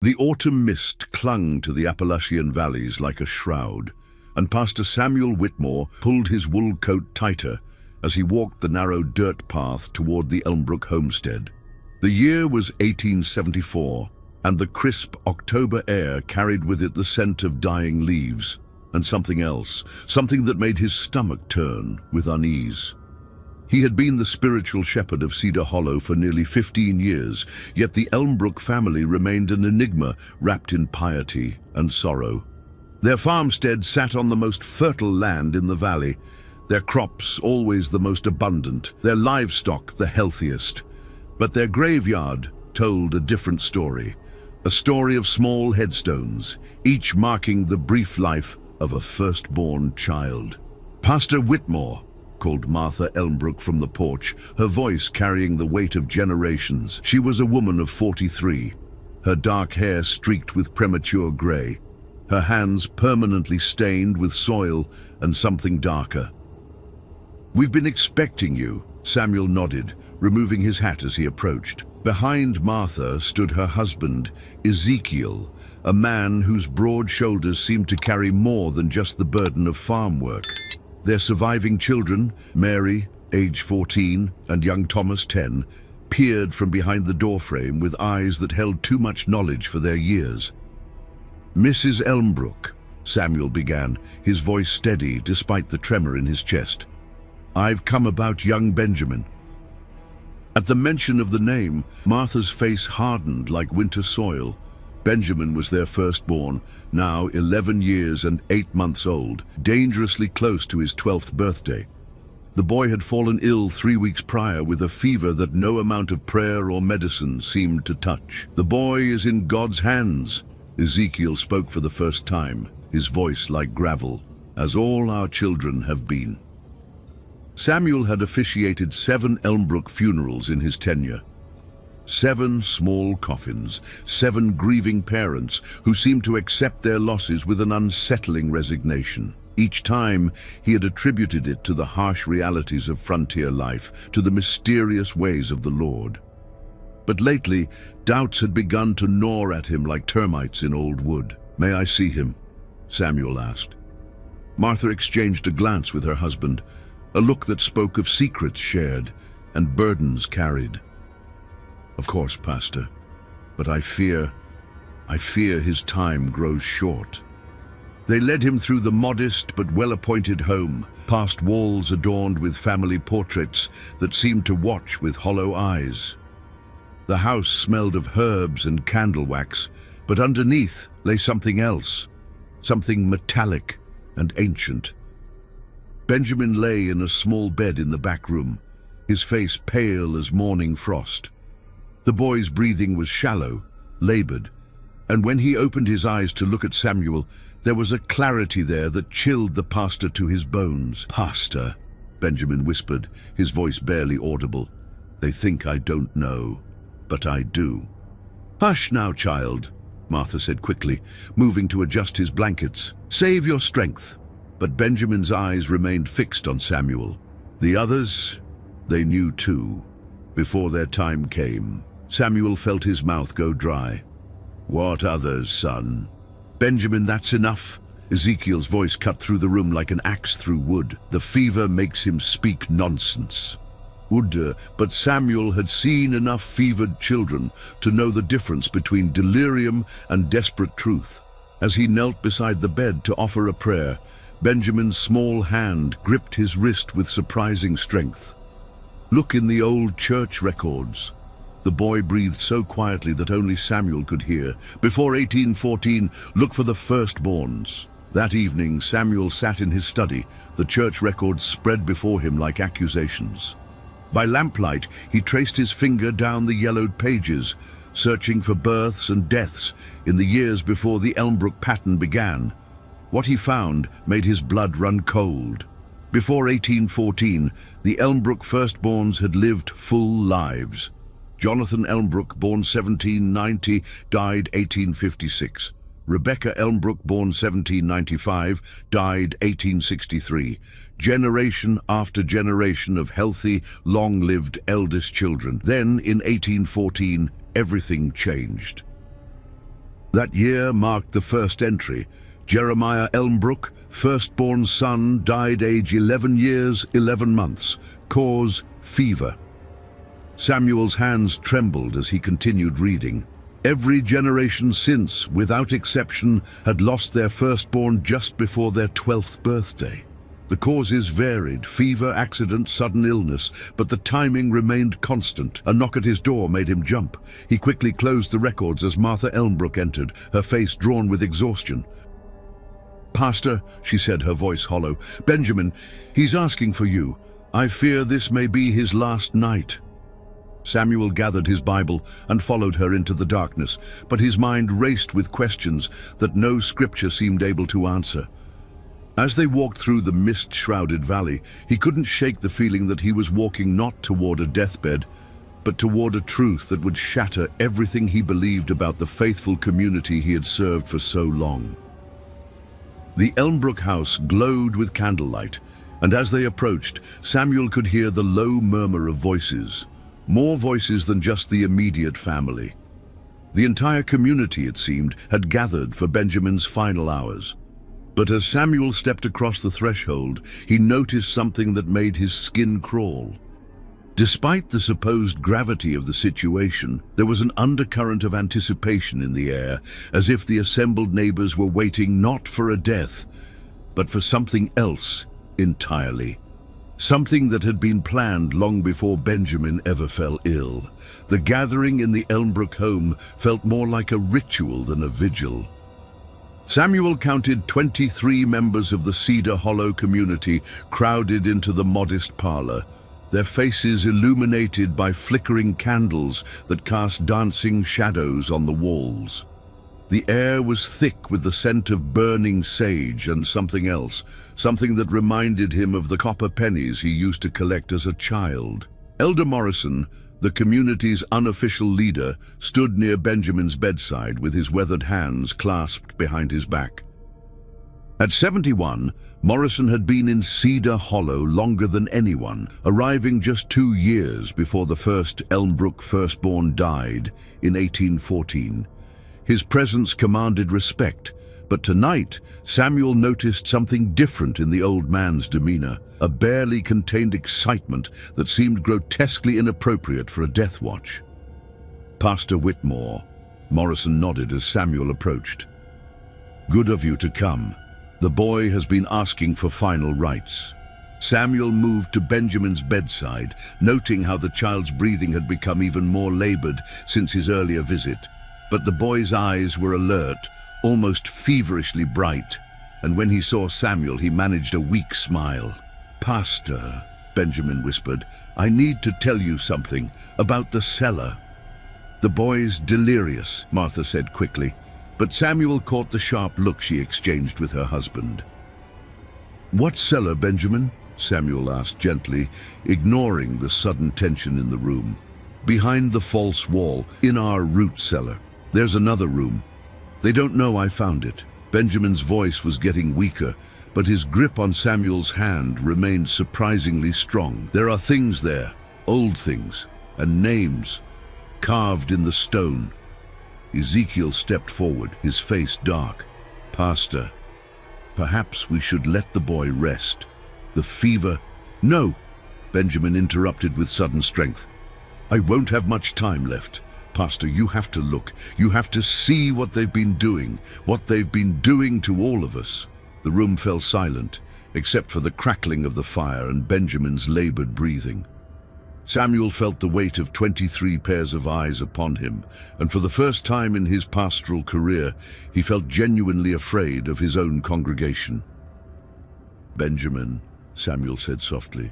The autumn mist clung to the Appalachian valleys like a shroud, and Pastor Samuel Whitmore pulled his wool coat tighter as he walked the narrow dirt path toward the Elmbrook homestead. The year was 1874, and the crisp October air carried with it the scent of dying leaves, and something else, something that made his stomach turn with unease. He had been the spiritual shepherd of Cedar Hollow for nearly 15 years, yet the Elmbrook family remained an enigma wrapped in piety and sorrow. Their farmstead sat on the most fertile land in the valley, their crops always the most abundant, their livestock the healthiest. But their graveyard told a different story, a story of small headstones, each marking the brief life of a firstborn child. "Pastor Whitmore," called Martha Elmbrook from the porch, her voice carrying the weight of generations. She was a woman of 43, her dark hair streaked with premature gray, her hands permanently stained with soil and something darker. "We've been expecting you," Samuel nodded, removing his hat as he approached. Behind Martha stood her husband, Ezekiel, a man whose broad shoulders seemed to carry more than just the burden of farm work. Their surviving children, Mary, age 14, and young Thomas, 10, peered from behind the doorframe with eyes that held too much knowledge for their years. "Mrs. Elmbrook," Samuel began, his voice steady despite the tremor in his chest. "I've come about young Benjamin." At the mention of the name, Martha's face hardened like winter soil. Benjamin was their firstborn, now 11 years and 8 months old, dangerously close to his 12th birthday. The boy had fallen ill 3 weeks prior with a fever that no amount of prayer or medicine seemed to touch. "The boy is in God's hands," Ezekiel spoke for the first time, his voice like gravel, "as all our children have been." Samuel had officiated 7 Elmbrook funerals in his tenure. 7 small coffins, 7 grieving parents who seemed to accept their losses with an unsettling resignation. Each time, he had attributed it to the harsh realities of frontier life, to the mysterious ways of the Lord. But lately, doubts had begun to gnaw at him like termites in old wood. "May I see him?" Samuel asked. Martha exchanged a glance with her husband, a look that spoke of secrets shared and burdens carried. "Of course, Pastor, but I fear his time grows short." They led him through the modest but well-appointed home, past walls adorned with family portraits that seemed to watch with hollow eyes. The house smelled of herbs and candle wax, but underneath lay something else, something metallic and ancient. Benjamin lay in a small bed in the back room, his face pale as morning frost. The boy's breathing was shallow, labored, and when he opened his eyes to look at Samuel, there was a clarity there that chilled the pastor to his bones. "Pastor," Benjamin whispered, his voice barely audible. "They think I don't know, but I do." "Hush now, child," Martha said quickly, moving to adjust his blankets. "Save your strength." But Benjamin's eyes remained fixed on Samuel. The others, they knew too, before their time came. Samuel felt his mouth go dry. "What others, son?" "Benjamin, that's enough." Ezekiel's voice cut through the room like an axe through wood. "The fever makes him speak nonsense." But Samuel had seen enough fevered children to know the difference between delirium and desperate truth. As he knelt beside the bed to offer a prayer, Benjamin's small hand gripped his wrist with surprising strength. "Look in the old church records." The boy breathed so quietly that only Samuel could hear. "Before 1814, look for the firstborns." That evening, Samuel sat in his study, the church records spread before him like accusations. By lamplight, he traced his finger down the yellowed pages, searching for births and deaths in the years before the Elmbrook pattern began. What he found made his blood run cold. Before 1814, the Elmbrook firstborns had lived full lives. Jonathan Elmbrook, born 1790, died 1856. Rebecca Elmbrook, born 1795, died 1863. Generation after generation of healthy, long-lived eldest children. Then, in 1814, everything changed. That year marked the first entry. Jeremiah Elmbrook, firstborn son, died age 11 years, 11 months. Cause, fever. Samuel's hands trembled as he continued reading. Every generation since, without exception, had lost their firstborn just before their 12th birthday. The causes varied: fever, accident, sudden illness, but the timing remained constant. A knock at his door made him jump. He quickly closed the records as Martha Elmbrook entered, her face drawn with exhaustion. "Pastor," she said, her voice hollow, "Benjamin, he's asking for you. I fear this may be his last night." Samuel gathered his Bible and followed her into the darkness, but his mind raced with questions that no scripture seemed able to answer. As they walked through the mist-shrouded valley, he couldn't shake the feeling that he was walking not toward a deathbed, but toward a truth that would shatter everything he believed about the faithful community he had served for so long. The Elmbrook house glowed with candlelight, and as they approached, Samuel could hear the low murmur of voices, more voices than just the immediate family. The entire community, it seemed, had gathered for Benjamin's final hours. But as Samuel stepped across the threshold, he noticed something that made his skin crawl. Despite the supposed gravity of the situation, there was an undercurrent of anticipation in the air, as if the assembled neighbors were waiting not for a death, but for something else entirely. Something that had been planned long before Benjamin ever fell ill. The gathering in the Elmbrook home felt more like a ritual than a vigil. Samuel counted 23 members of the Cedar Hollow community crowded into the modest parlor, their faces illuminated by flickering candles that cast dancing shadows on the walls. The air was thick with the scent of burning sage and something else, something that reminded him of the copper pennies he used to collect as a child. Elder Morrison, the community's unofficial leader, stood near Benjamin's bedside with his weathered hands clasped behind his back. At 71, Morrison had been in Cedar Hollow longer than anyone, arriving just 2 years before the first Elmbrook firstborn died in 1814. His presence commanded respect, but tonight Samuel noticed something different in the old man's demeanor, a barely contained excitement that seemed grotesquely inappropriate for a death watch. "Pastor Whitmore," Morrison nodded as Samuel approached. "Good of you to come. The boy has been asking for final rites." Samuel moved to Benjamin's bedside, noting how the child's breathing had become even more labored since his earlier visit. But the boy's eyes were alert, almost feverishly bright, and when he saw Samuel, he managed a weak smile. "Pastor," Benjamin whispered, "I need to tell you something about the cellar." "The boy's delirious," Martha said quickly, but Samuel caught the sharp look she exchanged with her husband. "What cellar, Benjamin?" Samuel asked gently, ignoring the sudden tension in the room. "Behind the false wall, in our root cellar. There's another room. They don't know I found it." Benjamin's voice was getting weaker, but his grip on Samuel's hand remained surprisingly strong. "There are things there, old things, and names, carved in the stone." Ezekiel stepped forward, his face dark. "Pastor, perhaps we should let the boy rest. The fever—" "No," Benjamin interrupted with sudden strength. "I won't have much time left. Pastor, you have to look. You have to see what they've been doing to all of us." The room fell silent, except for the crackling of the fire and Benjamin's labored breathing. Samuel felt the weight of 23 pairs of eyes upon him, and for the first time in his pastoral career, he felt genuinely afraid of his own congregation. "Benjamin," Samuel said softly,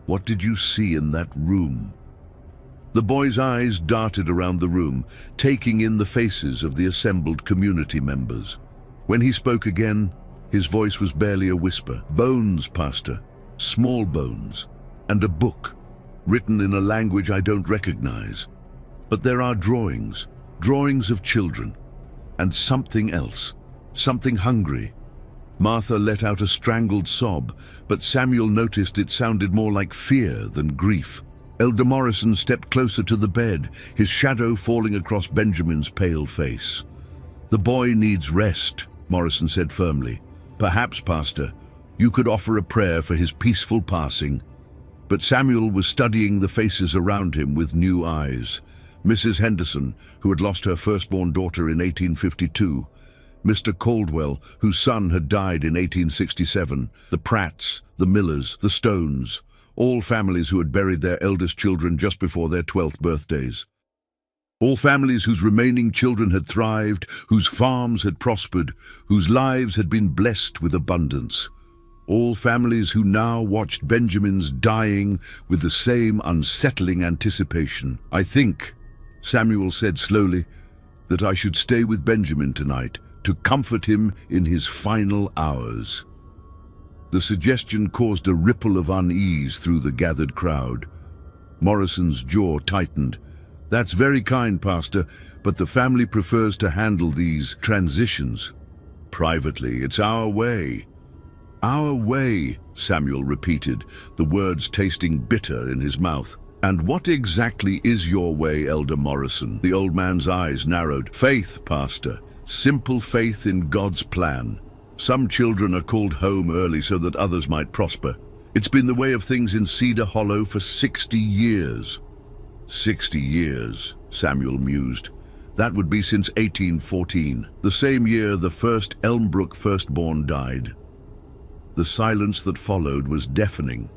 "what did you see in that room?" The boy's eyes darted around the room, taking in the faces of the assembled community members. When he spoke again, his voice was barely a whisper. "Bones, Pastor, small bones, and a book, written in a language I don't recognize. But there are drawings of children, and something else, something hungry." Martha let out a strangled sob, but Samuel noticed it sounded more like fear than grief. Elder Morrison stepped closer to the bed, his shadow falling across Benjamin's pale face. "The boy needs rest," Morrison said firmly. "Perhaps, Pastor, you could offer a prayer for his peaceful passing." But Samuel was studying the faces around him with new eyes. Mrs. Henderson, who had lost her firstborn daughter in 1852, Mr. Caldwell, whose son had died in 1867, the Pratts, the Millers, the Stones, all families who had buried their eldest children just before their 12th birthdays. All families whose remaining children had thrived, whose farms had prospered, whose lives had been blessed with abundance. All families who now watched Benjamin's dying with the same unsettling anticipation. "I think," Samuel said slowly, "that I should stay with Benjamin tonight to comfort him in his final hours." The suggestion caused a ripple of unease through the gathered crowd. Morrison's jaw tightened. "That's very kind, Pastor, but the family prefers to handle these transitions privately. It's our way." "Our way," Samuel repeated, the words tasting bitter in his mouth. "And what exactly is your way, Elder Morrison?" The old man's eyes narrowed. "Faith, Pastor. Simple faith in God's plan. Some children are called home early so that others might prosper. It's been the way of things in Cedar Hollow for 60 years. 60 years, Samuel mused. That would be since 1814, the same year the first Elmbrook firstborn died. The silence that followed was deafening.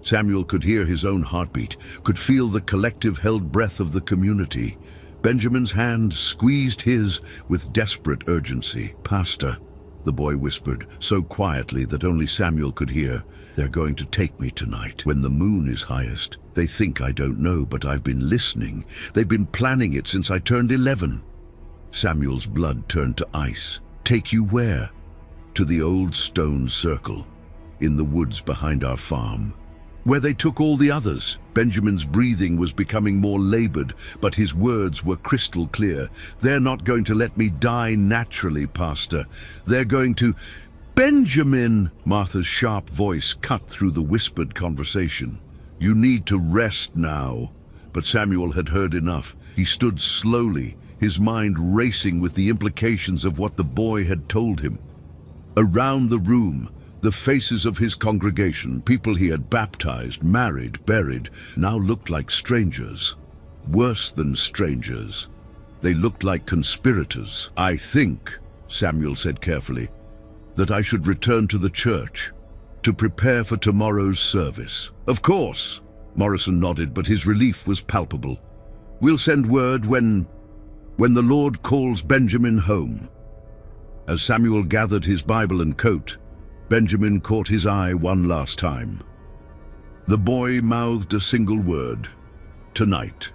Samuel could hear his own heartbeat, could feel the collective held breath of the community. Benjamin's hand squeezed his with desperate urgency. "Pastor," the boy whispered, so quietly that only Samuel could hear, "they're going to take me tonight, when the moon is highest. They think I don't know, but I've been listening. They've been planning it since I turned 11. Samuel's blood turned to ice. "Take you where?" "To the old stone circle, in the woods behind our farm. Where they took all the others." Benjamin's breathing was becoming more labored, but his words were crystal clear. "They're not going to let me die naturally, Pastor. They're going to—" "Benjamin!" Martha's sharp voice cut through the whispered conversation. "You need to rest now." But Samuel had heard enough. He stood slowly, his mind racing with the implications of what the boy had told him. Around the room, the faces of his congregation, people he had baptized, married, buried, now looked like strangers. Worse than strangers. They looked like conspirators. "I think," Samuel said carefully, "that I should return to the church to prepare for tomorrow's service." "Of course," Morrison nodded, but his relief was palpable. "We'll send word when the Lord calls Benjamin home." As Samuel gathered his Bible and coat, Benjamin caught his eye one last time. The boy mouthed a single word: "Tonight."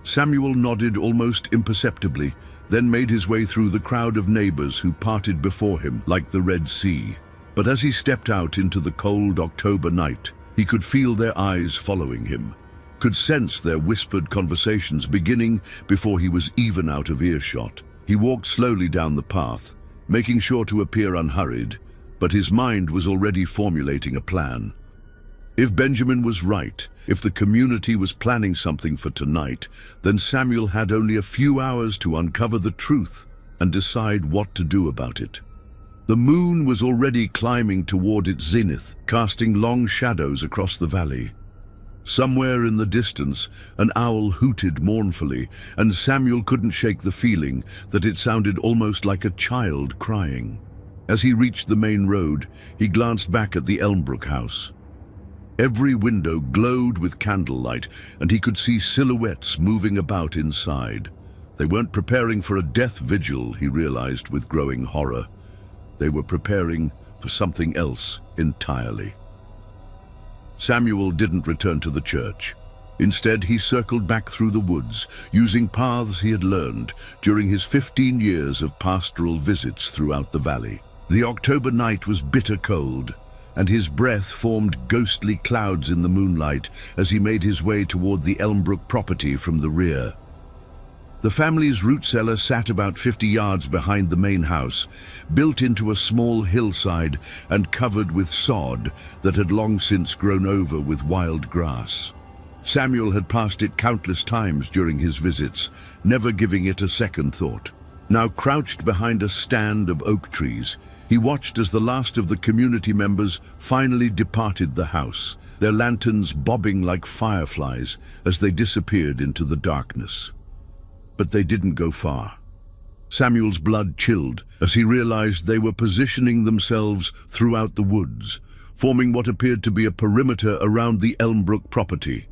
Samuel nodded almost imperceptibly, then made his way through the crowd of neighbors who parted before him like the Red Sea. But as he stepped out into the cold October night, he could feel their eyes following him, could sense their whispered conversations beginning before he was even out of earshot. He walked slowly down the path, making sure to appear unhurried, but his mind was already formulating a plan. If Benjamin was right, if the community was planning something for tonight, then Samuel had only a few hours to uncover the truth and decide what to do about it. The moon was already climbing toward its zenith, casting long shadows across the valley. Somewhere in the distance, an owl hooted mournfully, and Samuel couldn't shake the feeling that it sounded almost like a child crying. As he reached the main road, he glanced back at the Elmbrook house. Every window glowed with candlelight, and he could see silhouettes moving about inside. They weren't preparing for a death vigil, he realized with growing horror. They were preparing for something else entirely. Samuel didn't return to the church. Instead, he circled back through the woods, using paths he had learned during his 15 years of pastoral visits throughout the valley. The October night was bitter cold, and his breath formed ghostly clouds in the moonlight as he made his way toward the Elmbrook property from the rear. The family's root cellar sat about 50 yards behind the main house, built into a small hillside and covered with sod that had long since grown over with wild grass. Samuel had passed it countless times during his visits, never giving it a second thought. Now crouched behind a stand of oak trees, he watched as the last of the community members finally departed the house, their lanterns bobbing like fireflies as they disappeared into the darkness. But they didn't go far. Samuel's blood chilled as he realized they were positioning themselves throughout the woods, forming what appeared to be a perimeter around the Elmbrook property.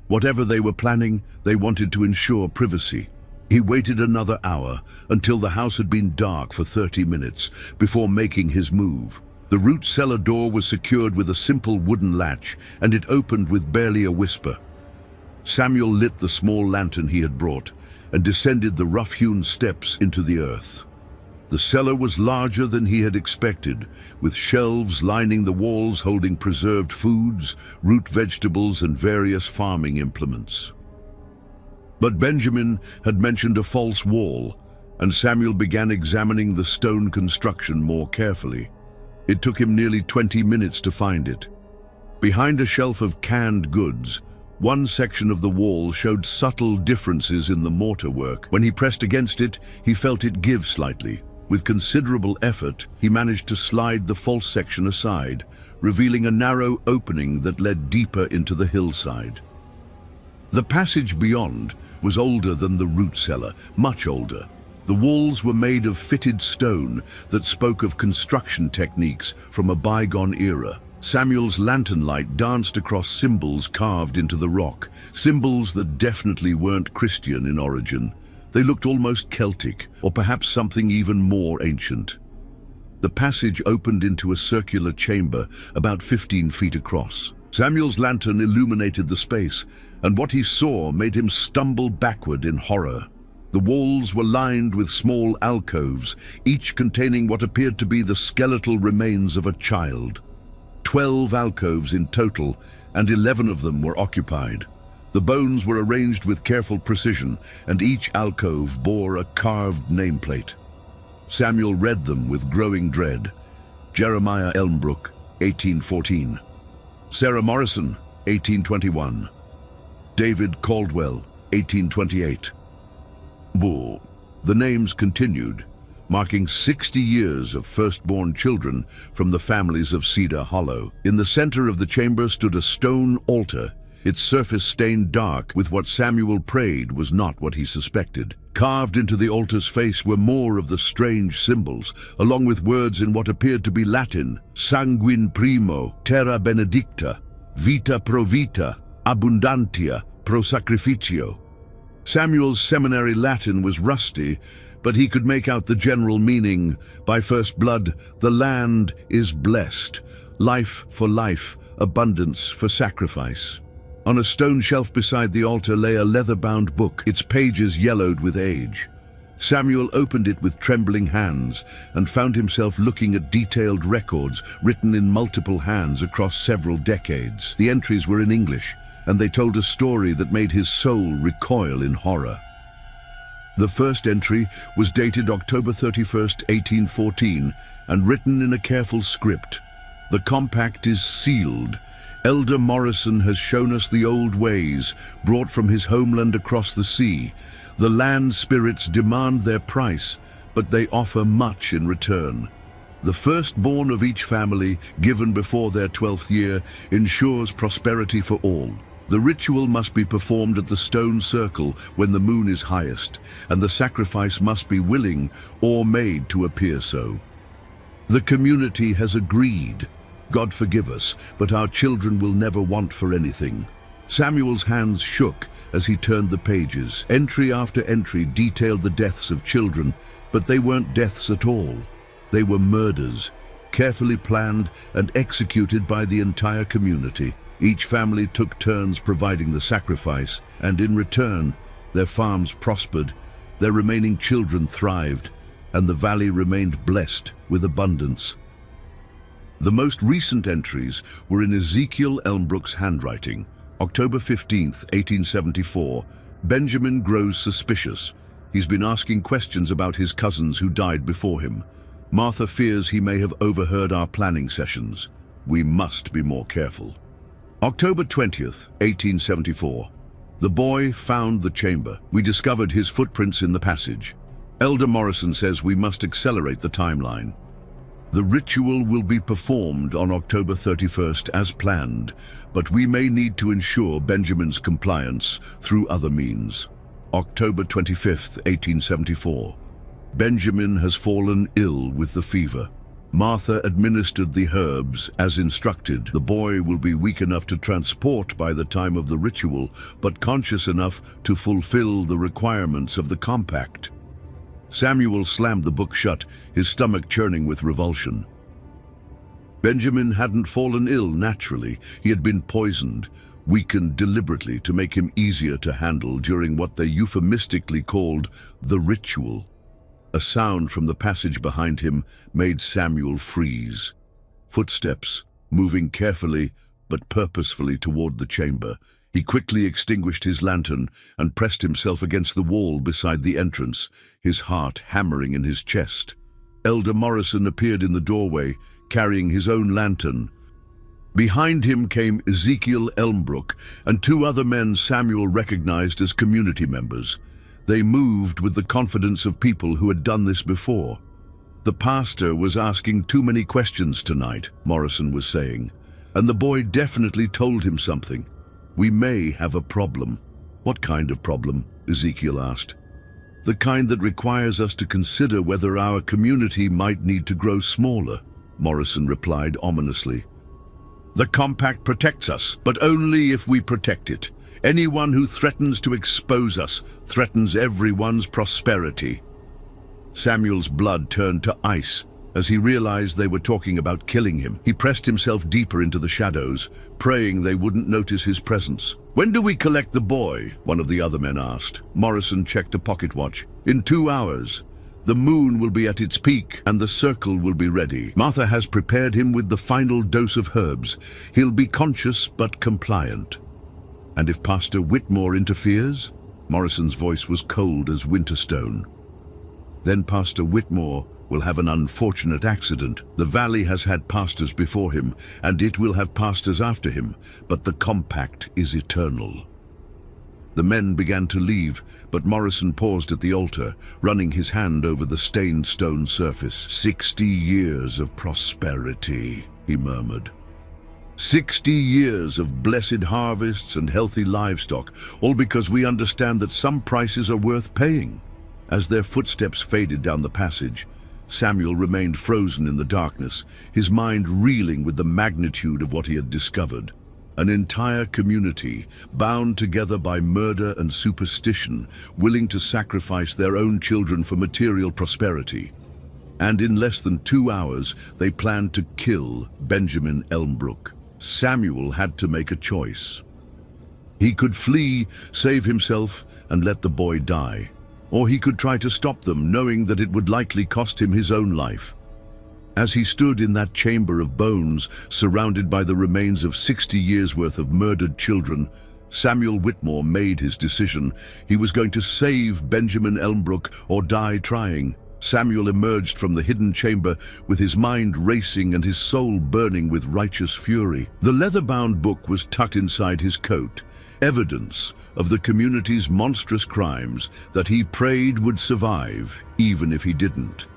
Whatever they were planning, they wanted to ensure privacy. He waited another hour until the house had been dark for 30 minutes before making his move. The root cellar door was secured with a simple wooden latch, and it opened with barely a whisper. Samuel lit the small lantern he had brought and descended the rough-hewn steps into the earth. The cellar was larger than he had expected, with shelves lining the walls holding preserved foods, root vegetables, and various farming implements. But Benjamin had mentioned a false wall, and Samuel began examining the stone construction more carefully. It took him nearly 20 minutes to find it. Behind a shelf of canned goods, one section of the wall showed subtle differences in the mortar work. When he pressed against it, he felt it give slightly. With considerable effort, he managed to slide the false section aside, revealing a narrow opening that led deeper into the hillside. The passage beyond was older than the root cellar, much older. The walls were made of fitted stone that spoke of construction techniques from a bygone era. Samuel's lantern light danced across symbols carved into the rock, symbols that definitely weren't Christian in origin. They looked almost Celtic, or perhaps something even more ancient. The passage opened into a circular chamber about 15 feet across. Samuel's lantern illuminated the space, and what he saw made him stumble backward in horror. The walls were lined with small alcoves, each containing what appeared to be the skeletal remains of a child. 12 alcoves in total, and 11 of them were occupied. The bones were arranged with careful precision, and each alcove bore a carved nameplate. Samuel read them with growing dread. Jeremiah Elmbrook, 1814. Sarah Morrison, 1821. David Caldwell, 1828. Boo. The names continued, marking 60 years of firstborn children from the families of Cedar Hollow. In the center of the chamber stood a stone altar, its surface stained dark with what Samuel prayed was not what he suspected. Carved into the altar's face were more of the strange symbols, along with words in what appeared to be Latin: sanguine primo, terra benedicta, vita pro vita, abundantia pro sacrificio. Samuel's seminary Latin was rusty, but he could make out the general meaning. By first blood, the land is blessed. Life for life, abundance for sacrifice. On a stone shelf beside the altar lay a leather-bound book, its pages yellowed with age. Samuel opened it with trembling hands and found himself looking at detailed records written in multiple hands across several decades. The entries were in English, and they told a story that made his soul recoil in horror. The first entry was dated October 31st, 1814, and written in a careful script. The compact is sealed. Elder Morrison has shown us the old ways, brought from his homeland across the sea. The land spirits demand their price, but they offer much in return. The firstborn of each family, given before their 12th year, ensures prosperity for all. The ritual must be performed at the stone circle when the moon is highest, and the sacrifice must be willing or made to appear so. The community has agreed. God forgive us, but our children will never want for anything. Samuel's hands shook as he turned the pages. Entry after entry detailed the deaths of children, but they weren't deaths at all. They were murders, carefully planned and executed by the entire community. Each family took turns providing the sacrifice, and in return, their farms prospered, their remaining children thrived, and the valley remained blessed with abundance. The most recent entries were in Ezekiel Elmbrook's handwriting. October 15th, 1874, Benjamin grows suspicious. He's been asking questions about his cousins who died before him. Martha fears he may have overheard our planning sessions. We must be more careful. October 20th, 1874. The boy found the chamber. We discovered his footprints in the passage. Elder Morrison says we must accelerate the timeline. The ritual will be performed on October 31st as planned, but we may need to ensure Benjamin's compliance through other means. October 25th, 1874. Benjamin has fallen ill with the fever. Martha administered the herbs as instructed. The boy will be weak enough to transport by the time of the ritual, but conscious enough to fulfill the requirements of the compact. Samuel slammed the book shut, his stomach churning with revulsion. Benjamin hadn't fallen ill naturally. He had been poisoned, weakened deliberately to make him easier to handle during what they euphemistically called the ritual. A sound from the passage behind him made Samuel freeze. Footsteps, moving carefully but purposefully toward the chamber. He quickly extinguished his lantern and pressed himself against the wall beside the entrance, his heart hammering in his chest. Elder Morrison appeared in the doorway, carrying his own lantern. Behind him came Ezekiel Elmbrook and two other men Samuel recognized as community members. They moved with the confidence of people who had done this before. "The pastor was asking too many questions tonight," Morrison was saying, "and the boy definitely told him something. We may have a problem." "What kind of problem?" Ezekiel asked. "The kind that requires us to consider whether our community might need to grow smaller," Morrison replied ominously. "The compact protects us, but only if we protect it. Anyone who threatens to expose us threatens everyone's prosperity." Samuel's blood turned to ice as he realized they were talking about killing him. He pressed himself deeper into the shadows, praying they wouldn't notice his presence. "When do we collect the boy?" one of the other men asked. Morrison checked a pocket watch. "In 2 hours. The moon will be at its peak and the circle will be ready. Martha has prepared him with the final dose of herbs. He'll be conscious but compliant." "And if Pastor Whitmore interferes?" Morrison's voice was cold as winterstone. "Then Pastor Whitmore will have an unfortunate accident. The valley has had pastors before him, and it will have pastors after him, but the compact is eternal." The men began to leave, but Morrison paused at the altar, running his hand over the stained stone surface. 60 years of prosperity," he murmured. 60 years of blessed harvests and healthy livestock, all because we understand that some prices are worth paying. As their footsteps faded down the passage, Samuel remained frozen in the darkness, his mind reeling with the magnitude of what he had discovered. An entire community, bound together by murder and superstition, willing to sacrifice their own children for material prosperity. And in less than 2 hours, they planned to kill Benjamin Elmbrook. Samuel had to make a choice. He could flee, save himself, and let the boy die. Or he could try to stop them, knowing that it would likely cost him his own life. As he stood in that chamber of bones, surrounded by the remains of 60 years' worth of murdered children, Samuel Whitmore made his decision. He was going to save Benjamin Elmbrook or die trying. Samuel emerged from the hidden chamber with his mind racing and his soul burning with righteous fury. The leather-bound book was tucked inside his coat, evidence of the community's monstrous crimes that he prayed would survive, even if he didn't.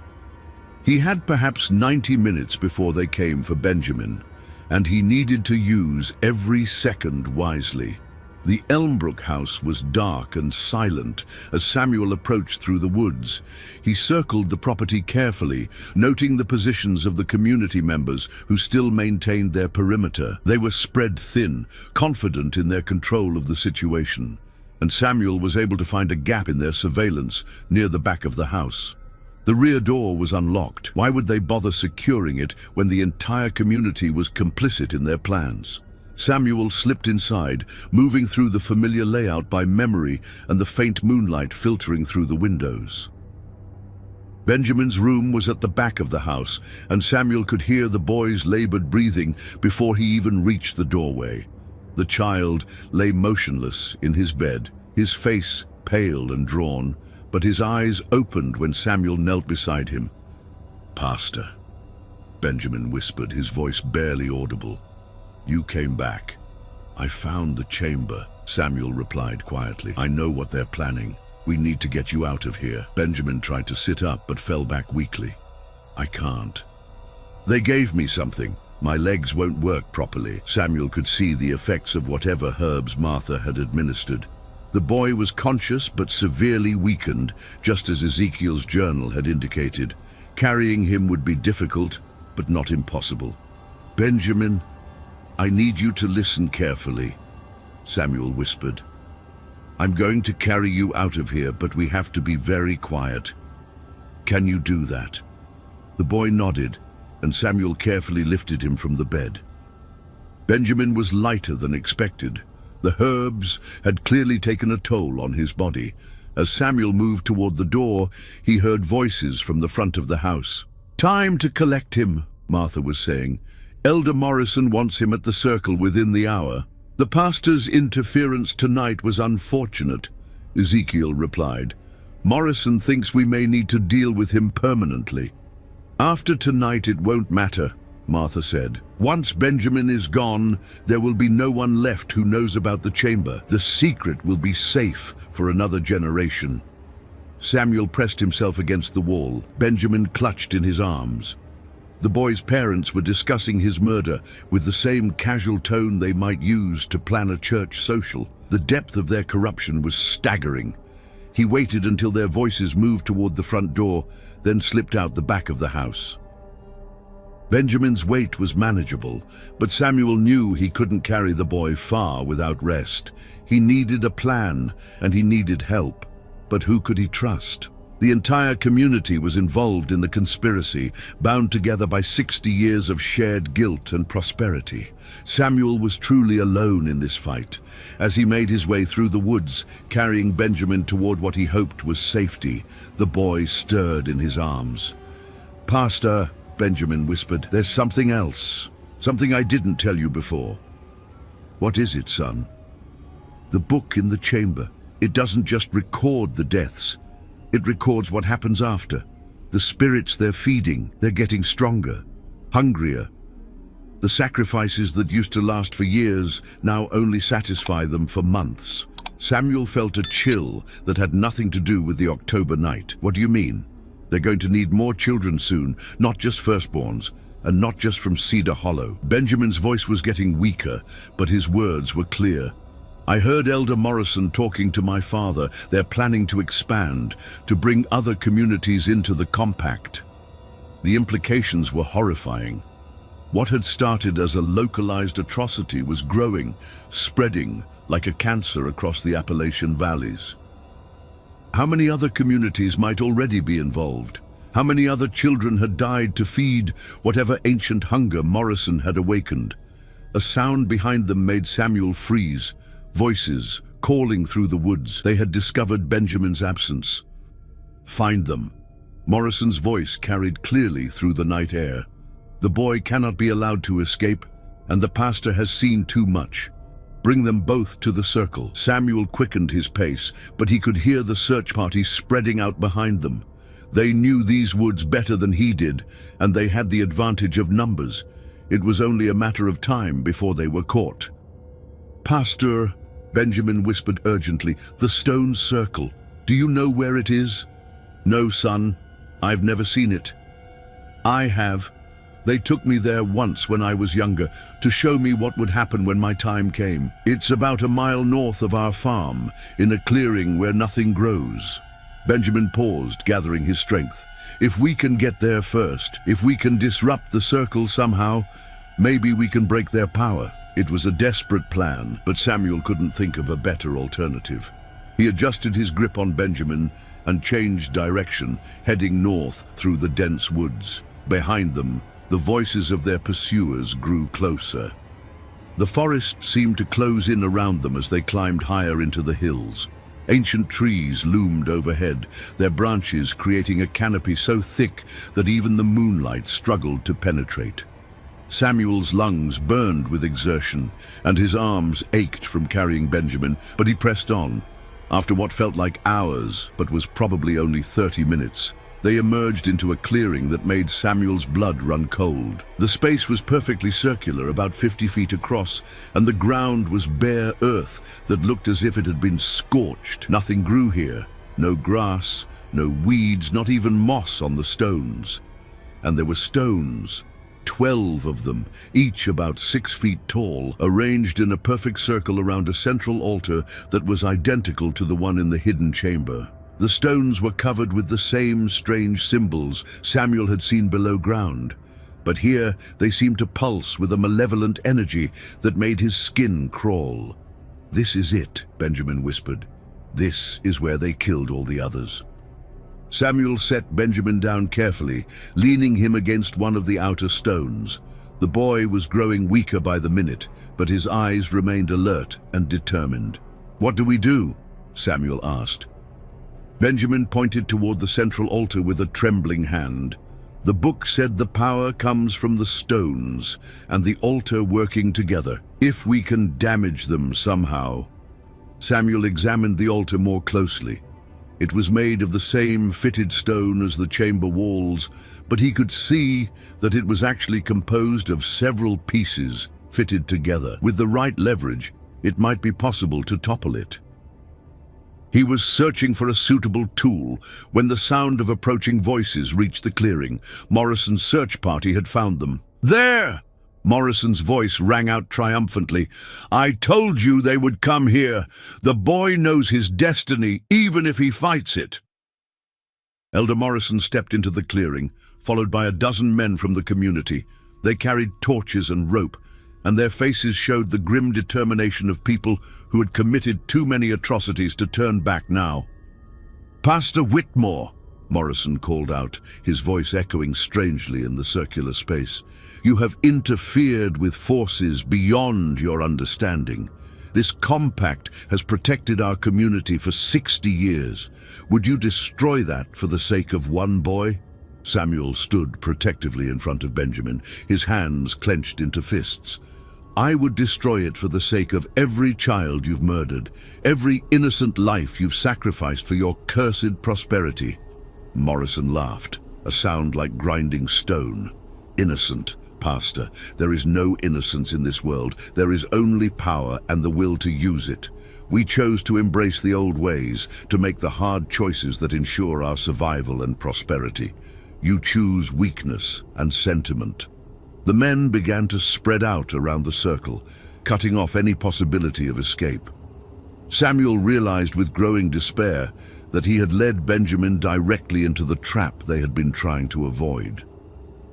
He had perhaps 90 minutes before they came for Benjamin, and he needed to use every second wisely. The Elmbrook house was dark and silent as Samuel approached through the woods. He circled the property carefully, noting the positions of the community members who still maintained their perimeter. They were spread thin, confident in their control of the situation, and Samuel was able to find a gap in their surveillance near the back of the house. The rear door was unlocked. Why would they bother securing it when the entire community was complicit in their plans? Samuel slipped inside, moving through the familiar layout by memory and the faint moonlight filtering through the windows. Benjamin's room was at the back of the house, and Samuel could hear the boy's labored breathing before he even reached the doorway. The child lay motionless in his bed, his face pale and drawn, but his eyes opened when Samuel knelt beside him. "Pastor," Benjamin whispered, his voice barely audible. "You came back." "I found the chamber," Samuel replied quietly. "I know what they're planning. We need to get you out of here. Benjamin tried to sit up but fell back weakly. I can't. They gave me something. My legs won't work properly. Samuel could see the effects of whatever herbs Martha had administered. The boy was conscious but severely weakened, just as Ezekiel's journal had indicated. Carrying him would be difficult, but not impossible. Benjamin, I need you to listen carefully, Samuel whispered. I'm going to carry you out of here, but we have to be very quiet. Can you do that? The boy nodded, and Samuel carefully lifted him from the bed. Benjamin was lighter than expected. The herbs had clearly taken a toll on his body. As Samuel moved toward the door, he heard voices from the front of the house. Time to collect him, Martha was saying. Elder Morrison wants him at the circle within the hour. The pastor's interference tonight was unfortunate, Ezekiel replied. Morrison thinks we may need to deal with him permanently. After tonight it won't matter, Martha said. Once Benjamin is gone, there will be no one left who knows about the chamber. The secret will be safe for another generation. Samuel pressed himself against the wall. Benjamin clutched in his arms. The boy's parents were discussing his murder with the same casual tone they might use to plan a church social. The depth of their corruption was staggering. He waited until their voices moved toward the front door, then slipped out the back of the house. Benjamin's weight was manageable, but Samuel knew he couldn't carry the boy far without rest. He needed a plan, and he needed help. But who could he trust? The entire community was involved in the conspiracy, bound together by 60 years of shared guilt and prosperity. Samuel was truly alone in this fight. As he made his way through the woods, carrying Benjamin toward what he hoped was safety, the boy stirred in his arms. Pastor, Benjamin whispered, there's something else. Something I didn't tell you before. What is it, son? The book in the chamber. It doesn't just record the deaths. It records what happens after. The spirits they're feeding, they're getting stronger, hungrier. The sacrifices that used to last for years now only satisfy them for months. Samuel felt a chill that had nothing to do with the October night. What do you mean? They're going to need more children soon, not just firstborns, and not just from Cedar Hollow. Benjamin's voice was getting weaker, but his words were clear. I heard Elder Morrison talking to my father. They're planning to expand, to bring other communities into the compact. The implications were horrifying. What had started as a localized atrocity was growing, spreading like a cancer across the Appalachian valleys. How many other communities might already be involved? How many other children had died to feed whatever ancient hunger Morrison had awakened? A sound behind them made Samuel freeze. Voices calling through the woods. They had discovered Benjamin's absence. Find them. Morrison's voice carried clearly through the night air. The boy cannot be allowed to escape, and the pastor has seen too much. Bring them both to the circle. Samuel quickened his pace, but he could hear the search party spreading out behind them. They knew these woods better than he did, and they had the advantage of numbers. It was only a matter of time before they were caught. Pastor, Benjamin whispered urgently, the stone circle. Do you know where it is? No, son. I've never seen it. I have. They took me there once when I was younger to show me what would happen when my time came. It's about a mile north of our farm, in a clearing where nothing grows. Benjamin paused, gathering his strength. If we can get there first, if we can disrupt the circle somehow, maybe we can break their power. It was a desperate plan, but Samuel couldn't think of a better alternative. He adjusted his grip on Benjamin and changed direction, heading north through the dense woods. Behind them, the voices of their pursuers grew closer. The forest seemed to close in around them as they climbed higher into the hills. Ancient trees loomed overhead, their branches creating a canopy so thick that even the moonlight struggled to penetrate. Samuel's lungs burned with exertion, and his arms ached from carrying Benjamin, but he pressed on. After what felt like hours, but was probably only 30 minutes, they emerged into a clearing that made Samuel's blood run cold. The space was perfectly circular, about 50 feet across, and the ground was bare earth that looked as if it had been scorched. Nothing grew here, No grass, no weeds, not even moss on the stones. And there were stones, 12 of them, each about 6 feet tall, arranged in a perfect circle around a central altar that was identical to the one in the hidden chamber. The stones were covered with the same strange symbols Samuel had seen below ground, but here they seemed to pulse with a malevolent energy that made his skin crawl. "This is it," Benjamin whispered. "This is where they killed all the others." Samuel set Benjamin down carefully, leaning him against one of the outer stones. The boy was growing weaker by the minute, but his eyes remained alert and determined. "What do we do?" Samuel asked. Benjamin pointed toward the central altar with a trembling hand. "The book said the power comes from the stones and the altar working together. If we can damage them somehow." Samuel examined the altar more closely. It was made of the same fitted stone as the chamber walls, but he could see that it was actually composed of several pieces fitted together. With the right leverage, it might be possible to topple it. He was searching for a suitable tool when the sound of approaching voices reached the clearing. Morrison's search party had found them. "There!" Morrison's voice rang out triumphantly. "I told you they would come here. The boy knows his destiny, even if he fights it." Elder Morrison stepped into the clearing, followed by a dozen men from the community. They carried torches and rope, and their faces showed the grim determination of people who had committed too many atrocities to turn back now. "Pastor Whitmore," Morrison called out, his voice echoing strangely in the circular space. "You have interfered with forces beyond your understanding. This compact has protected our community for 60 years. Would you destroy that for the sake of one boy?" Samuel stood protectively in front of Benjamin, his hands clenched into fists. "I would destroy it for the sake of every child you've murdered, every innocent life you've sacrificed for your cursed prosperity." Morrison laughed, a sound like grinding stone. "Innocent, Pastor. There is no innocence in this world. There is only power and the will to use it. We chose to embrace the old ways, to make the hard choices that ensure our survival and prosperity. You choose weakness and sentiment." The men began to spread out around the circle, cutting off any possibility of escape. Samuel realized with growing despair that he had led Benjamin directly into the trap they had been trying to avoid.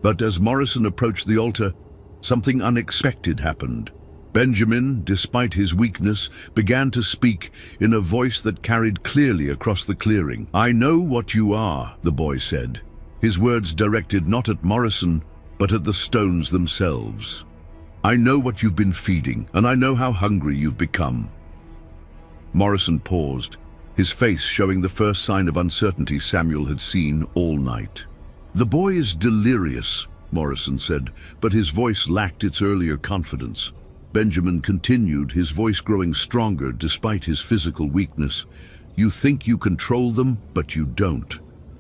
But as Morrison approached the altar, something unexpected happened. Benjamin, despite his weakness, began to speak in a voice that carried clearly across the clearing. "I know what you are," the boy said, his words directed not at Morrison, but at the stones themselves. "I know what you've been feeding, and I know how hungry you've become." Morrison paused, his face showing the first sign of uncertainty Samuel had seen all night. "The boy is delirious," Morrison said, but his voice lacked its earlier confidence. Benjamin continued, his voice growing stronger despite his physical weakness. "You think you control them, but you don't.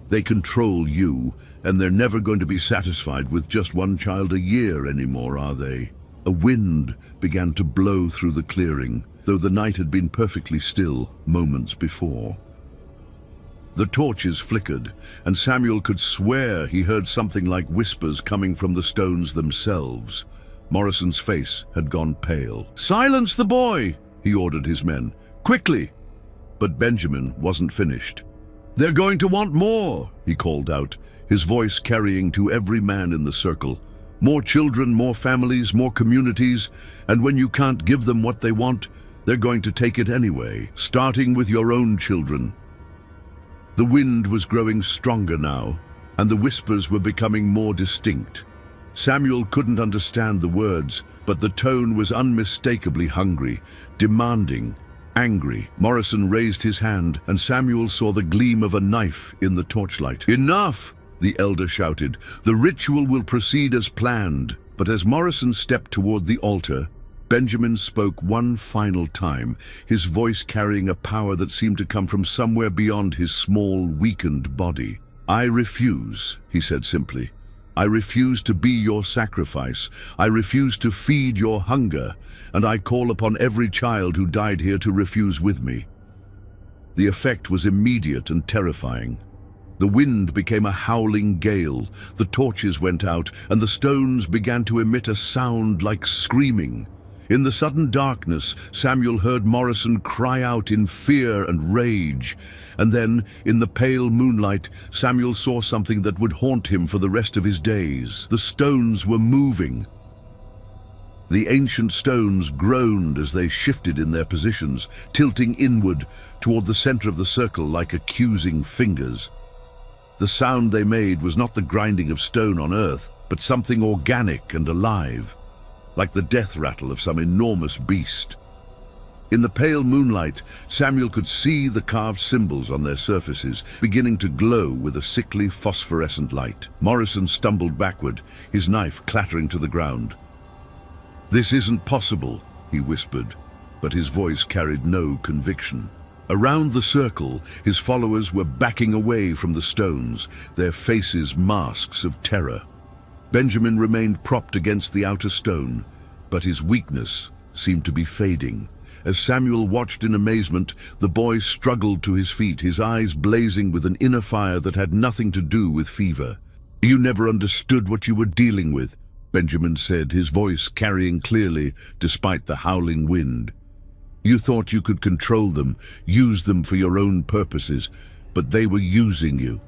They control you, and they're never going to be satisfied with just one child a year anymore, are they?" A wind began to blow through the clearing, though the night had been perfectly still moments before. The torches flickered, and Samuel could swear he heard something like whispers coming from the stones themselves. Morrison's face had gone pale. "Silence the boy!" he ordered his men. "Quickly!" But Benjamin wasn't finished. "They're going to want more," he called out, his voice carrying to every man in the circle. "More children, more families, more communities, and when you can't give them what they want, they're going to take it anyway, starting with your own children." The wind was growing stronger now, and the whispers were becoming more distinct. Samuel couldn't understand the words, but the tone was unmistakably hungry, demanding, angry. Morrison raised his hand, and Samuel saw the gleam of a knife in the torchlight. "Enough!" the elder shouted. "The ritual will proceed as planned." But as Morrison stepped toward the altar, Benjamin spoke one final time, his voice carrying a power that seemed to come from somewhere beyond his small, weakened body. "I refuse," he said simply. "I refuse to be your sacrifice. I refuse to feed your hunger, and I call upon every child who died here to refuse with me." The effect was immediate and terrifying. The wind became a howling gale, the torches went out, and the stones began to emit a sound like screaming. In the sudden darkness, Samuel heard Morrison cry out in fear and rage. And then, in the pale moonlight, Samuel saw something that would haunt him for the rest of his days. The stones were moving. The ancient stones groaned as they shifted in their positions, tilting inward toward the center of the circle like accusing fingers. The sound they made was not the grinding of stone on earth, but something organic and alive, like the death rattle of some enormous beast. In the pale moonlight, Samuel could see the carved symbols on their surfaces, beginning to glow with a sickly phosphorescent light. Morrison stumbled backward, his knife clattering to the ground. "This isn't possible," he whispered, but his voice carried no conviction. Around the circle, his followers were backing away from the stones, their faces masks of terror. Benjamin remained propped against the outer stone, but his weakness seemed to be fading. As Samuel watched in amazement, the boy struggled to his feet, his eyes blazing with an inner fire that had nothing to do with fever. "You never understood what you were dealing with," Benjamin said, his voice carrying clearly despite the howling wind. "You thought you could control them, use them for your own purposes, but they were using you."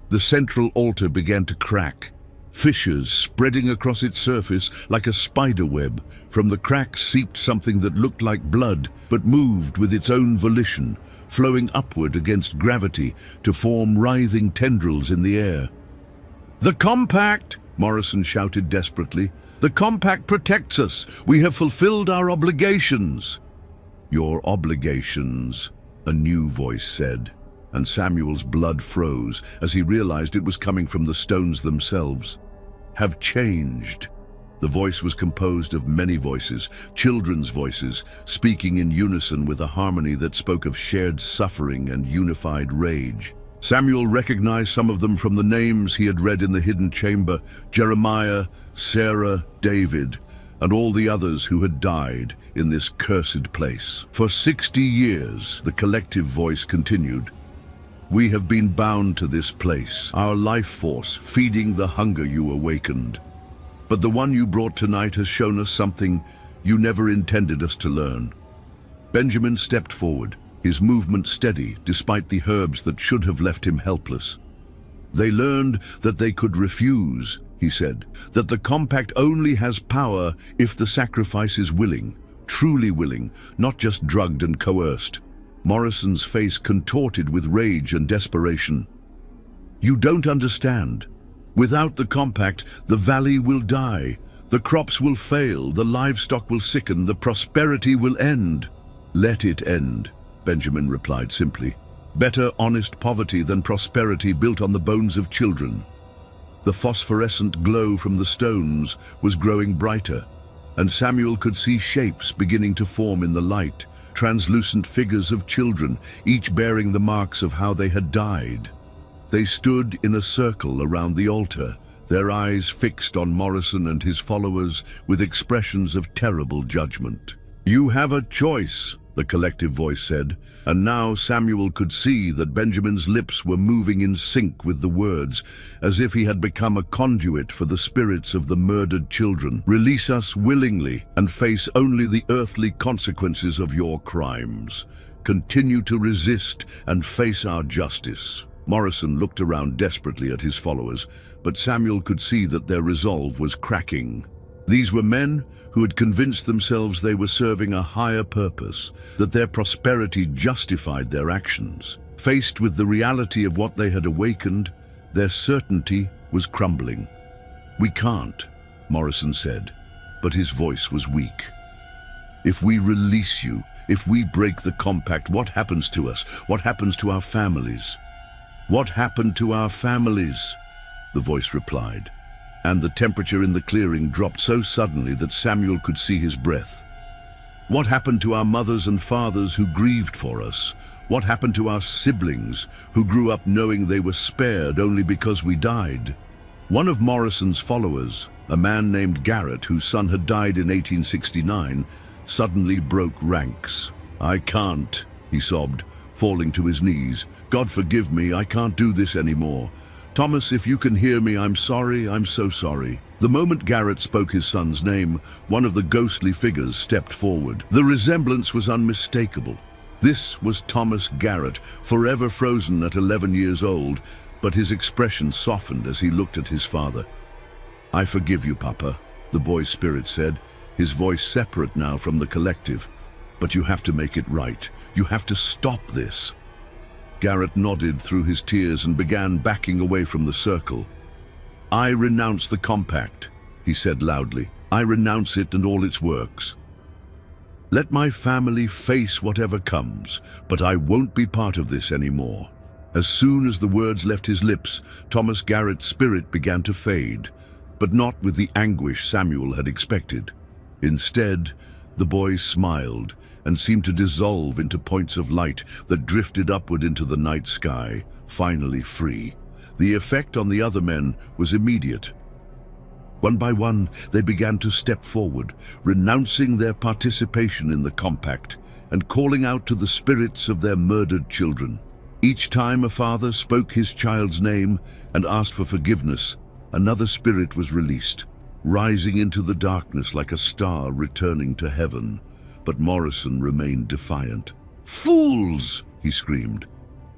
The central altar began to crack, fissures spreading across its surface like a spider web. From the cracks seeped something that looked like blood, but moved with its own volition, flowing upward against gravity to form writhing tendrils in the air. "The compact!" Morrison shouted desperately. "The compact protects us. We have fulfilled our obligations." "Your obligations," a new voice said, and Samuel's blood froze as he realized it was coming from the stones themselves. "Have changed." The voice was composed of many voices, children's voices, speaking in unison with a harmony that spoke of shared suffering and unified rage. Samuel recognized some of them from the names he had read in the hidden chamber: Jeremiah, Sarah, David, and all the others who had died in this cursed place. "For 60 years, the collective voice continued, we have been bound to this place, our life force, feeding the hunger you awakened. But the one you brought tonight has shown us something you never intended us to learn." Benjamin stepped forward, his movement steady despite the herbs that should have left him helpless. "They learned that they could refuse," he said, "that the compact only has power if the sacrifice is willing, truly willing, not just drugged and coerced." Morrison's face contorted with rage and desperation. "You don't understand. Without the compact, the valley will die, the crops will fail, the livestock will sicken, the prosperity will end." "Let it end," Benjamin replied simply. "Better honest poverty than prosperity built on the bones of children." The phosphorescent glow from the stones was growing brighter, and Samuel could see shapes beginning to form in the light, translucent figures of children, each bearing the marks of how they had died. They stood in a circle around the altar, their eyes fixed on Morrison and his followers with expressions of terrible judgment. "You have a choice," the collective voice said, and now Samuel could see that Benjamin's lips were moving in sync with the words, as if he had become a conduit for the spirits of the murdered children. "Release us willingly and face only the earthly consequences of your crimes. Continue to resist and face our justice." Morrison looked around desperately at his followers, but Samuel could see that their resolve was cracking. These were men who had convinced themselves they were serving a higher purpose, that their prosperity justified their actions. Faced with the reality of what they had awakened, their certainty was crumbling. "We can't," Morrison said, but his voice was weak. "If we release you, if we break the compact, what happens to us? What happens to our families?" "What happened to our families?" the voice replied, and the temperature in the clearing dropped so suddenly that Samuel could see his breath. "What happened to our mothers and fathers who grieved for us? What happened to our siblings who grew up knowing they were spared only because we died?" One of Morrison's followers, a man named Garrett, whose son had died in 1869, suddenly broke ranks. "I can't," he sobbed, falling to his knees. "God forgive me, I can't do this anymore. Thomas, if you can hear me, I'm sorry, I'm so sorry." The moment Garrett spoke his son's name, one of the ghostly figures stepped forward. The resemblance was unmistakable. This was Thomas Garrett, forever frozen at 11 years old, but his expression softened as he looked at his father. "I forgive you, Papa," the boy's spirit said, his voice separate now from the collective. "But you have to make it right. You have to stop this." Garrett nodded through his tears and began backing away from the circle. "I renounce the compact," he said loudly. "I renounce it and all its works. Let my family face whatever comes, but I won't be part of this anymore." As soon as the words left his lips, Thomas Garrett's spirit began to fade, but not with the anguish Samuel had expected. Instead, the boy smiled and seemed to dissolve into points of light that drifted upward into the night sky, finally free. The effect on the other men was immediate. One by one, they began to step forward, renouncing their participation in the compact and calling out to the spirits of their murdered children. Each time a father spoke his child's name and asked for forgiveness, another spirit was released, rising into the darkness like a star returning to heaven. But Morrison remained defiant. "Fools!" he screamed.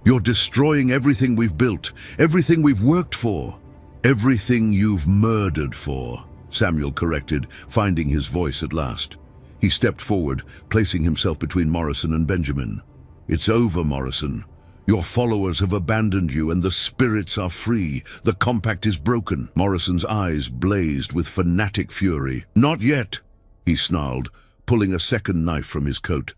"You're destroying everything we've built, everything we've worked for." "Everything you've murdered for," Samuel corrected, finding his voice at last. He stepped forward, placing himself between Morrison and Benjamin. "It's over, Morrison. Your followers have abandoned you and the spirits are free. The compact is broken." Morrison's eyes blazed with fanatic fury. "Not yet," he snarled, pulling a second knife from his coat.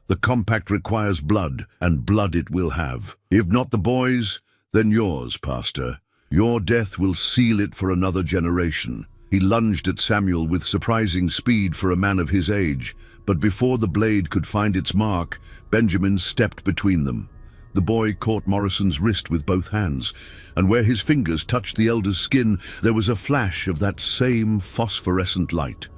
"The compact requires blood, and blood it will have. If not the boys, then yours, Pastor. Your death will seal it for another generation." He lunged at Samuel with surprising speed for a man of his age, but before the blade could find its mark, Benjamin stepped between them. The boy caught Morrison's wrist with both hands, and where his fingers touched the elder's skin, there was a flash of that same phosphorescent light.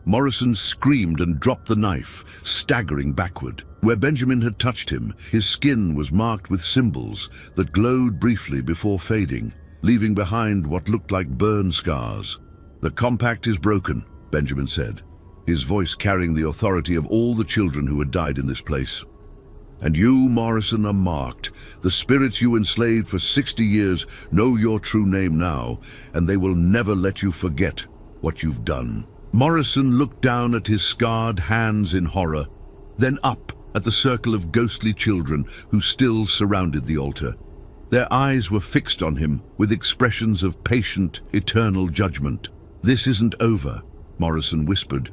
Morrison screamed and dropped the knife, staggering backward. Where Benjamin had touched him, his skin was marked with symbols that glowed briefly before fading, leaving behind what looked like burn scars. "The compact is broken," Benjamin said, his voice carrying the authority of all the children who had died in this place. "And you, Morrison, are marked. The spirits you enslaved for 60 years know your true name now, and they will never let you forget what you've done." Morrison looked down at his scarred hands in horror, then up at the circle of ghostly children who still surrounded the altar. Their eyes were fixed on him with expressions of patient, eternal judgment. "This isn't over," Morrison whispered,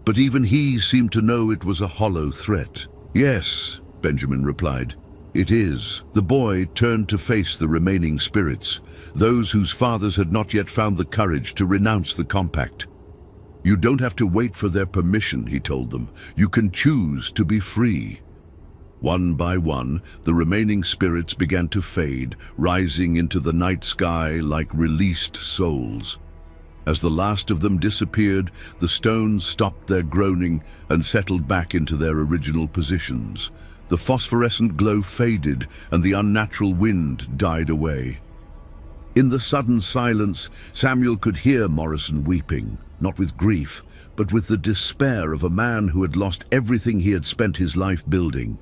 but even he seemed to know it was a hollow threat. "Yes," Benjamin replied, "it is." The boy turned to face the remaining spirits, those whose fathers had not yet found the courage to renounce the compact. "You don't have to wait for their permission," he told them. "You can choose to be free." One by one, the remaining spirits began to fade, rising into the night sky like released souls. As the last of them disappeared, the stones stopped their groaning and settled back into their original positions. The phosphorescent glow faded and the unnatural wind died away. In the sudden silence, Samuel could hear Morrison weeping, not with grief, but with the despair of a man who had lost everything he had spent his life building.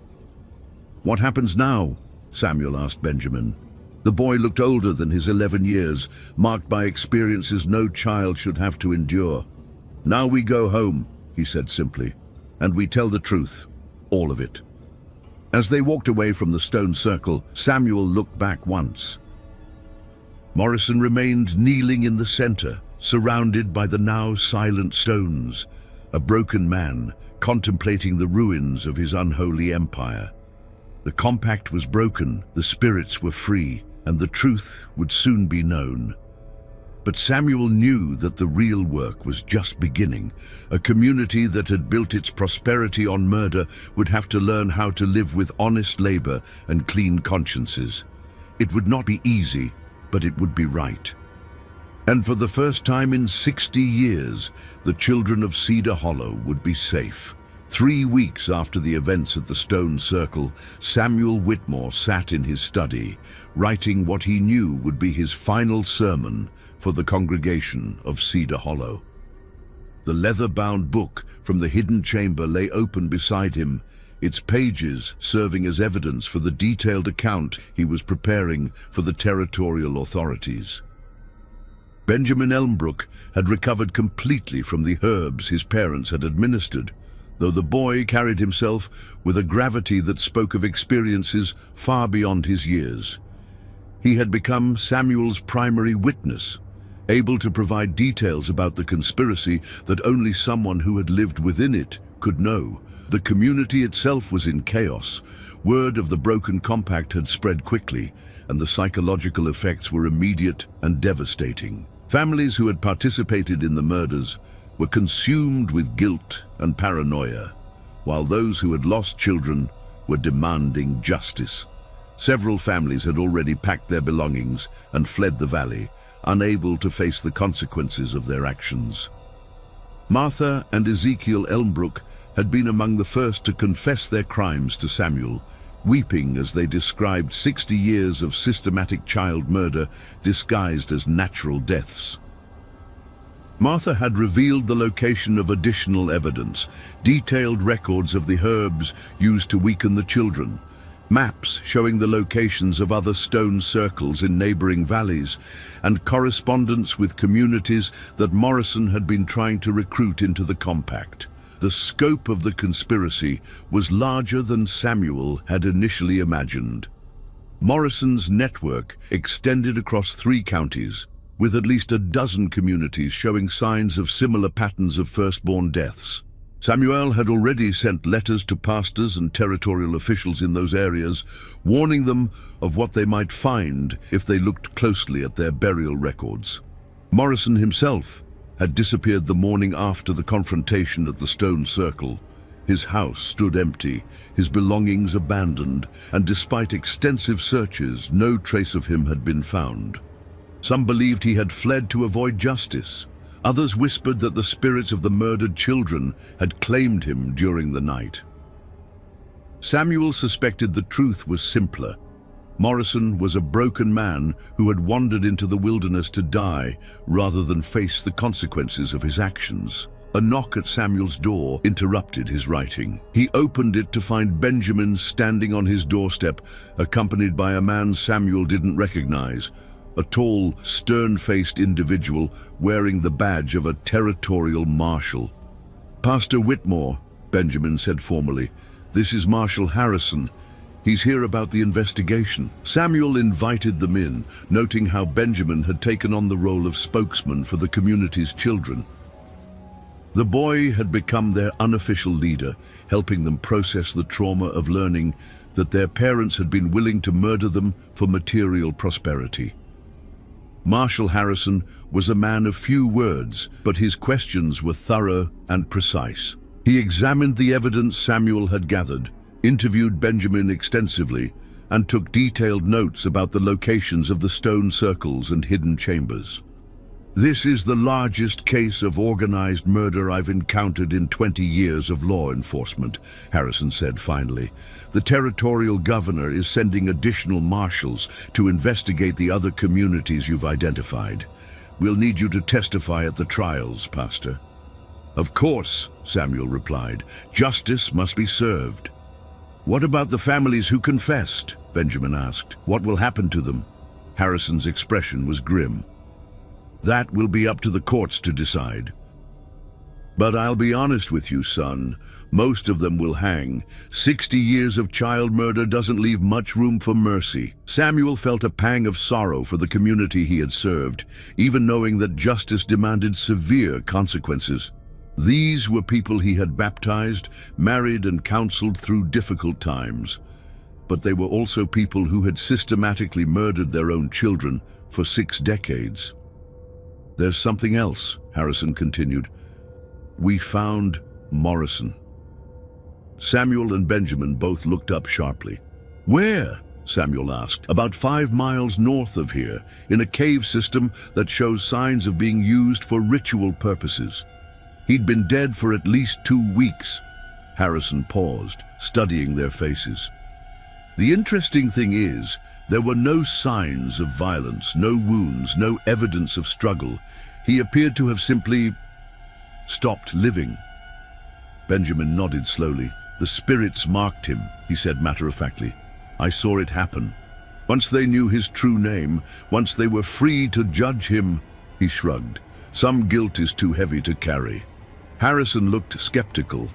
"What happens now?" Samuel asked Benjamin. The boy looked older than his 11 years, marked by experiences no child should have to endure. "Now we go home," he said simply, "and we tell the truth, all of it." As they walked away from the stone circle, Samuel looked back once. Morrison remained kneeling in the center, surrounded by the now silent stones, a broken man contemplating the ruins of his unholy empire. The compact was broken, the spirits were free, and the truth would soon be known. But Samuel knew that the real work was just beginning. A community that had built its prosperity on murder would have to learn how to live with honest labor and clean consciences. It would not be easy, but it would be right. And for the first time in 60 years, the children of Cedar Hollow would be safe. 3 weeks after the events at the Stone Circle, Samuel Whitmore sat in his study, writing what he knew would be his final sermon for the congregation of Cedar Hollow. The leather-bound book from the hidden chamber lay open beside him, its pages serving as evidence for the detailed account he was preparing for the territorial authorities. Benjamin Elmbrook had recovered completely from the herbs his parents had administered, though the boy carried himself with a gravity that spoke of experiences far beyond his years. He had become Samuel's primary witness, able to provide details about the conspiracy that only someone who had lived within it could know. The community itself was in chaos. Word of the broken compact had spread quickly, and the psychological effects were immediate and devastating. Families who had participated in the murders were consumed with guilt and paranoia, while those who had lost children were demanding justice. Several families had already packed their belongings and fled the valley, unable to face the consequences of their actions. Martha and Ezekiel Elmbrook had been among the first to confess their crimes to Samuel, weeping as they described 60 years of systematic child murder disguised as natural deaths. Martha had revealed the location of additional evidence, detailed records of the herbs used to weaken the children, maps showing the locations of other stone circles in neighboring valleys, and correspondence with communities that Morrison had been trying to recruit into the compact. The scope of the conspiracy was larger than Samuel had initially imagined. Morrison's network extended across 3 counties, with at least a dozen communities showing signs of similar patterns of firstborn deaths. Samuel had already sent letters to pastors and territorial officials in those areas, warning them of what they might find if they looked closely at their burial records. Morrison himself had disappeared the morning after the confrontation at the Stone Circle. His house stood empty, his belongings abandoned, and despite extensive searches, no trace of him had been found. Some believed he had fled to avoid justice. Others whispered that the spirits of the murdered children had claimed him during the night. Samuel suspected the truth was simpler. Morrison was a broken man who had wandered into the wilderness to die rather than face the consequences of his actions. A knock at Samuel's door interrupted his writing. He opened it to find Benjamin standing on his doorstep, accompanied by a man Samuel didn't recognize, a tall, stern-faced individual wearing the badge of a territorial marshal. "Pastor Whitmore," Benjamin said formally. "This is Marshal Harrison. He's here about the investigation." Samuel invited them in, noting how Benjamin had taken on the role of spokesman for the community's children. The boy had become their unofficial leader, helping them process the trauma of learning that their parents had been willing to murder them for material prosperity. Marshal Harrison was a man of few words, but his questions were thorough and precise. He examined the evidence Samuel had gathered, interviewed Benjamin extensively, and took detailed notes about the locations of the stone circles and hidden chambers. "This is the largest case of organized murder I've encountered in 20 years of law enforcement," Harrison said finally. "The territorial governor is sending additional marshals to investigate the other communities you've identified. We'll need you to testify at the trials, Pastor." "Of course," Samuel replied. "Justice must be served." "What about the families who confessed?" Benjamin asked. "What will happen to them?" Harrison's expression was grim. "That will be up to the courts to decide. But I'll be honest with you, son. Most of them will hang. 60 years of child murder doesn't leave much room for mercy." Samuel felt a pang of sorrow for the community he had served, even knowing that justice demanded severe consequences. These were people he had baptized, married, and counseled through difficult times. But they were also people who had systematically murdered their own children for 6 decades. "There's something else," Harrison continued. "We found Morrison." Samuel and Benjamin both looked up sharply. "Where?" Samuel asked. "About 5 miles north of here, in a cave system that shows signs of being used for ritual purposes. He'd been dead for at least 2 weeks." Harrison paused, studying their faces. The interesting thing is, there were no signs of violence, no wounds, no evidence of struggle. He appeared to have simply stopped living. Benjamin nodded slowly. The spirits marked him, he said matter-of-factly. I saw it happen. Once they knew his true name, once they were free to judge him, he shrugged. Some guilt is too heavy to carry. Harrison looked skeptical,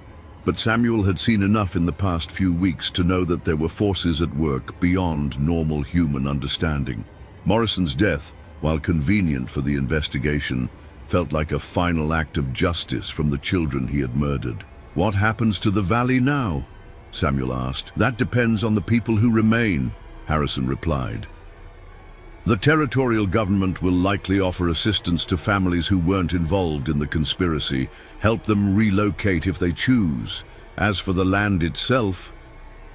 but Samuel had seen enough in the past few weeks to know that there were forces at work beyond normal human understanding. Morrison's death, while convenient for the investigation, felt like a final act of justice from the children he had murdered. What happens to the valley now? Samuel asked. That depends on the people who remain, Harrison replied. The territorial government will likely offer assistance to families who weren't involved in the conspiracy, help them relocate if they choose. As for the land itself,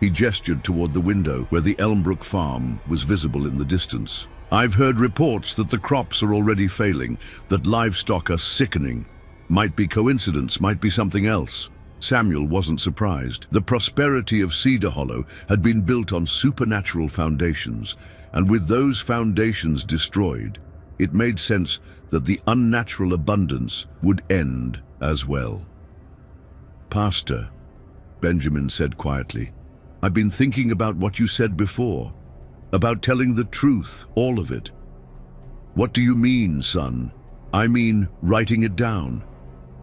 he gestured toward the window where the Elmbrook farm was visible in the distance. I've heard reports that the crops are already failing, that livestock are sickening. Might be coincidence, might be something else. Samuel wasn't surprised. The prosperity of Cedar Hollow had been built on supernatural foundations, and with those foundations destroyed, it made sense that the unnatural abundance would end as well. Pastor, Benjamin said quietly, I've been thinking about what you said before, about telling the truth, all of it. What do you mean, son? I mean writing it down.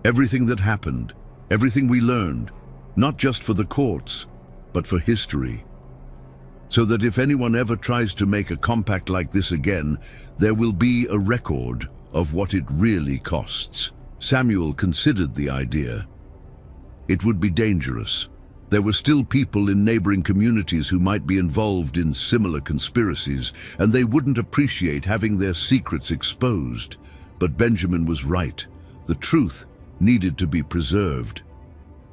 Everything that happened. Everything we learned, not just for the courts, but for history. So that if anyone ever tries to make a compact like this again, there will be a record of what it really costs. Samuel considered the idea. It would be dangerous. There were still people in neighboring communities who might be involved in similar conspiracies, and they wouldn't appreciate having their secrets exposed. But Benjamin was right. The truth needed to be preserved.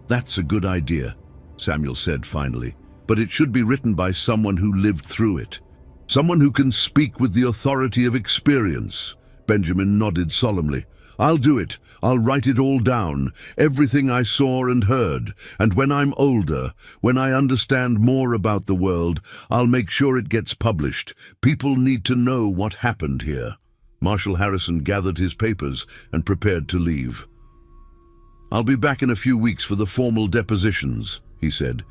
That's a good idea, Samuel said finally, but it should be written by someone who lived through it. Someone who can speak with the authority of experience. Benjamin nodded solemnly. I'll do it. I'll write it all down, everything I saw and heard, and when I'm older, when I understand more about the world, I'll make sure it gets published. People need to know what happened here. Marshal Harrison gathered his papers and prepared to leave. I'll be back in a few weeks for the formal depositions, he said.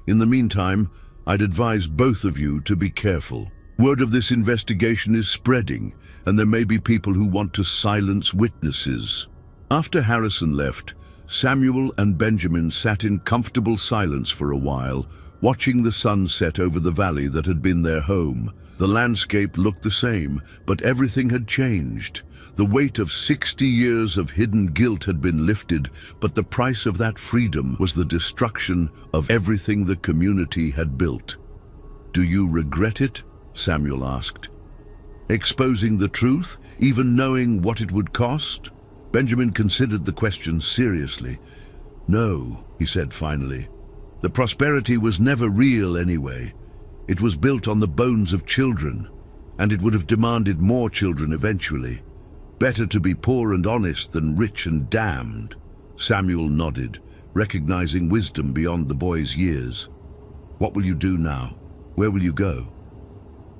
In the meantime, I'd advise both of you to be careful. Word of this investigation is spreading, and there may be people who want to silence witnesses. After Harrison left, Samuel and Benjamin sat in comfortable silence for a while, watching the sun set over the valley that had been their home. The landscape looked the same, but everything had changed. The weight of 60 years of hidden guilt had been lifted, but the price of that freedom was the destruction of everything the community had built. Do you regret it? Samuel asked. Exposing the truth, even knowing what it would cost? Benjamin considered the question seriously. No, he said finally. The prosperity was never real anyway. It was built on the bones of children, and it would have demanded more children eventually. Better to be poor and honest than rich and damned. Samuel nodded, recognizing wisdom beyond the boy's years. What will you do now? Where will you go?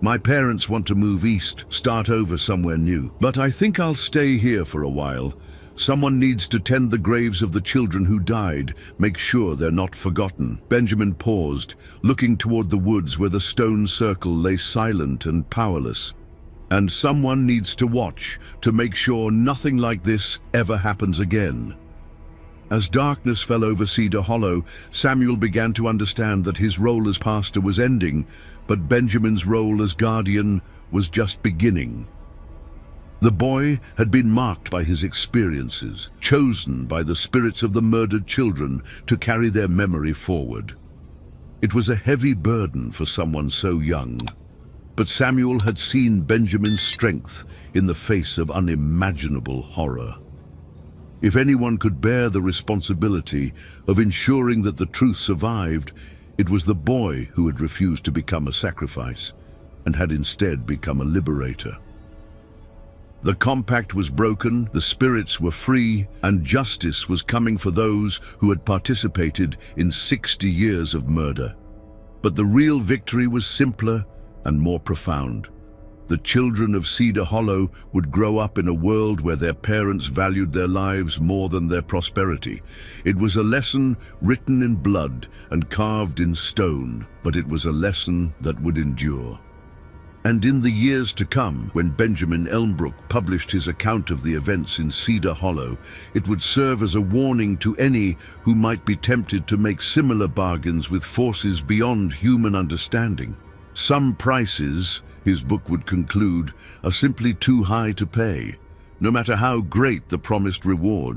My parents want to move east, start over somewhere new, but I think I'll stay here for a while. Someone needs to tend the graves of the children who died, make sure they're not forgotten. Benjamin paused, looking toward the woods where the stone circle lay silent and powerless. And someone needs to watch, to make sure nothing like this ever happens again. As darkness fell over Cedar Hollow, Samuel began to understand that his role as pastor was ending, but Benjamin's role as guardian was just beginning. The boy had been marked by his experiences, chosen by the spirits of the murdered children to carry their memory forward. It was a heavy burden for someone so young, but Samuel had seen Benjamin's strength in the face of unimaginable horror. If anyone could bear the responsibility of ensuring that the truth survived, it was the boy who had refused to become a sacrifice and had instead become a liberator. The compact was broken, the spirits were free, and justice was coming for those who had participated in 60 years of murder. But the real victory was simpler and more profound. The children of Cedar Hollow would grow up in a world where their parents valued their lives more than their prosperity. It was a lesson written in blood and carved in stone, but it was a lesson that would endure. And in the years to come, when Benjamin Elmbrook published his account of the events in Cedar Hollow, it would serve as a warning to any who might be tempted to make similar bargains with forces beyond human understanding. Some prices, his book would conclude, are simply too high to pay, no matter how great the promised reward.